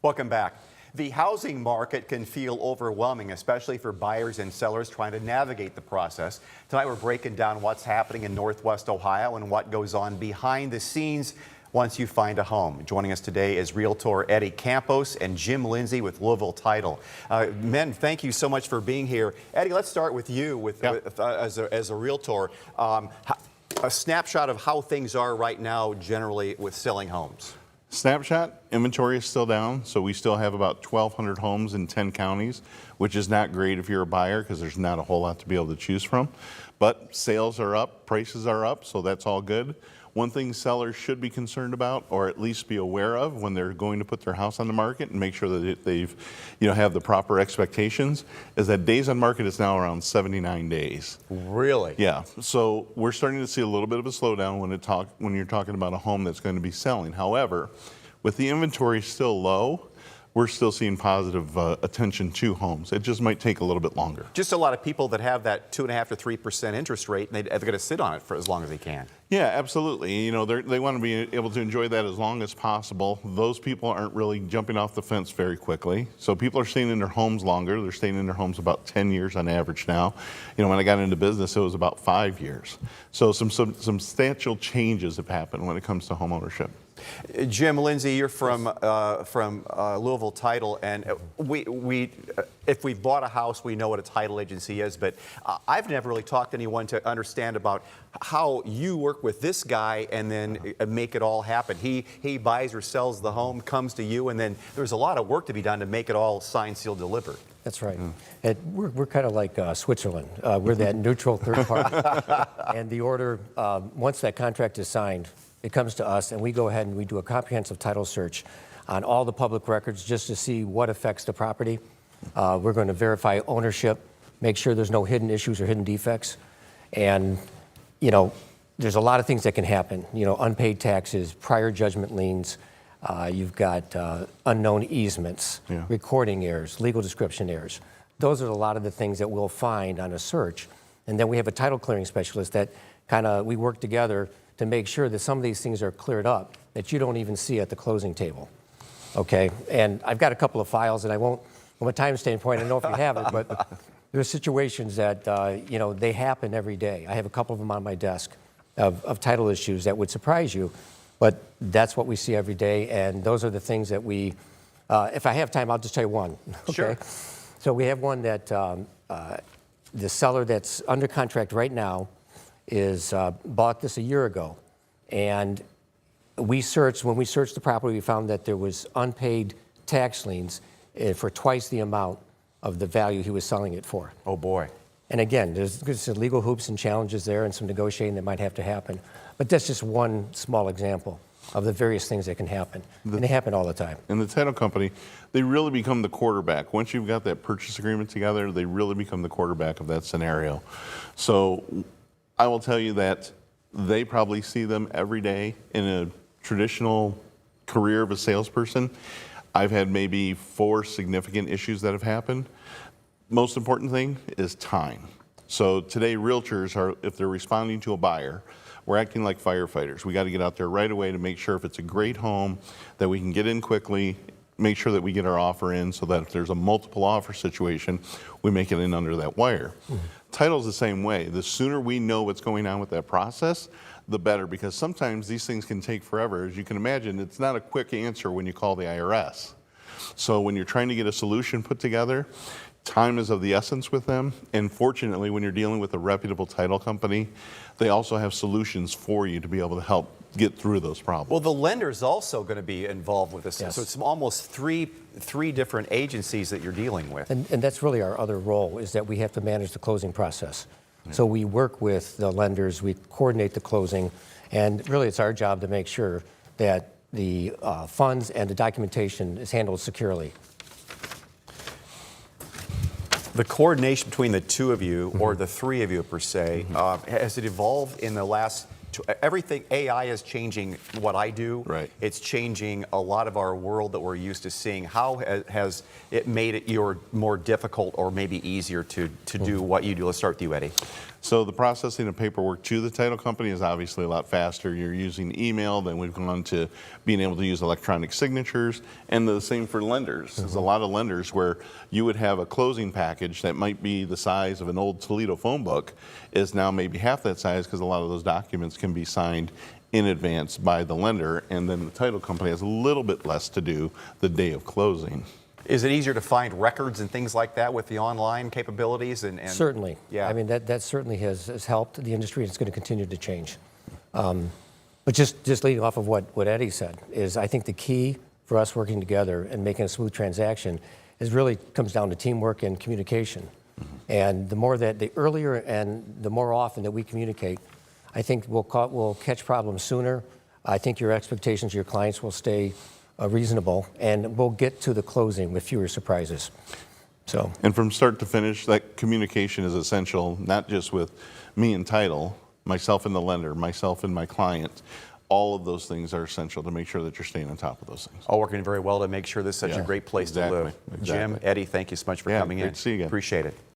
Welcome back. The housing market can feel overwhelming, especially for buyers and sellers trying to navigate the process. Tonight we're breaking down what's happening in Northwest Ohio and what goes on behind the scenes once you find a home. Joining us today is Realtor Eddie Campos and Jim Lindsay with Louisville Title. Men, thank you so much for being here. Eddie, let's start with you as a Realtor. A snapshot of how things are right now generally with selling homes. Snapshot, inventory is still down, so we still have about 1,200 homes in 10 counties, which is not great if you're a buyer because there's not a whole lot to be able to choose from. But sales are up, prices are up, so that's all good. One thing sellers should be concerned about, or at least be aware of when they're going to put their house on the market and make sure that they've, have the proper expectations, is that days on market is now around 79 days. Really? Yeah. So we're starting to see a little bit of a slowdown when you're talking about a home that's going to be selling. However, with the inventory still low, we're still seeing positive attention to homes. It just might take a little bit longer. Just a lot of people that have that 2.5% to 3% interest rate, and they're going to sit on it for as long as they can. Yeah, absolutely. They want to be able to enjoy that as long as possible. Those people aren't really jumping off the fence very quickly. So people are staying in their homes longer. They're staying in their homes about 10 years on average now. When I got into business, it was about 5 years. So some substantial changes have happened when it comes to home ownership. Jim Lindsay, you're from Louisville Title, and if we've bought a house, we know what a title agency is, but I've never really talked to anyone to understand about how you work with this guy and then make it all happen. He buys or sells the home, comes to you, and then there's a lot of work to be done to make it all signed, sealed, delivered. That's right. And we're kind of like Switzerland. We're that neutral third party. And the order, once that contract is signed, it comes to us, and we go ahead and we do a comprehensive title search on all the public records just to see what affects the property. We're going to verify ownership, make sure there's no hidden issues or hidden defects. And, there's a lot of things that can happen. Unpaid taxes, prior judgment liens, you've got unknown easements, recording errors, legal description errors. Those are a lot of the things that we'll find on a search. And then we have a title clearing specialist that we work together to make sure that some of these things are cleared up that you don't even see at the closing table. Okay, and I've got a couple of files, and I won't, from a time standpoint, I don't know if you have it, but there are situations that, they happen every day. I have a couple of them on my desk of title issues that would surprise you, but that's what we see every day, and those are the things that we, if I have time, I'll just tell you one. Okay? Sure. So we have one that the seller that's under contract right now is bought this a year ago, and when we searched the property, we found that there was unpaid tax liens for twice the amount of the value he was selling it for. Oh boy. And again, there's some legal hoops and challenges there and some negotiating that might have to happen. But that's just one small example of the various things that can happen. And they happen all the time. And the title company, they really become the quarterback. Once you've got that purchase agreement together, they really become the quarterback of that scenario. So I will tell you that they probably see them every day. In a traditional career of a salesperson, I've had maybe 4 significant issues that have happened. Most important thing is time. So today, realtors if they're responding to a buyer, we're acting like firefighters. We got to get out there right away to make sure if it's a great home that we can get in quickly, make sure that we get our offer in so that if there's a multiple offer situation, we make it in under that wire. Title's the same way. The sooner we know what's going on with that process, the better, because sometimes these things can take forever. As you can imagine, it's not a quick answer when you call the IRS. So when you're trying to get a solution put together, time is of the essence with them. And fortunately, when you're dealing with a reputable title company, they also have solutions for you to be able to help get through those problems. Well, the lender's also going to be involved with this. Yes. So it's almost three different agencies that you're dealing with. And that's really our other role, is that we have to manage the closing process. So we work with the lenders, we coordinate the closing, and really it's our job to make sure that the funds and the documentation is handled securely. The coordination between the two of you, or the three of you per se, has it evolved in the last everything? AI is changing what I do. Right. It's changing a lot of our world that we're used to seeing. How has it made it more difficult or maybe easier to do what you do? Let's start with you, Eddie. So the processing of paperwork to the title company is obviously a lot faster. You're using email, then we've gone to being able to use electronic signatures, and the same for lenders. There's a lot of lenders where you would have a closing package that might be the size of an old Toledo phone book is now maybe half that size because a lot of those documents can be signed in advance by the lender, and then the title company has a little bit less to do the day of closing. Is it easier to find records and things like that with the online capabilities? And Certainly. Yeah. I mean, that certainly has helped the industry, and it's going to continue to change. But just leading off of what Eddie said, is I think the key for us working together and making a smooth transaction is really comes down to teamwork and communication. And the earlier and the more often that we communicate, I think we'll catch problems sooner. I think your expectations of your clients will stay reasonable, and we'll get to the closing with fewer surprises. So, And from start to finish, that communication is essential, not just with me and title, myself and the lender, myself and my client. All of those things are essential to make sure that you're staying on top of those things. All working very well to make sure this is such a Yeah, great place to exactly, live. exactly. Jim, Eddie, thank you so much for Yeah, coming great in. to see you again. Appreciate it.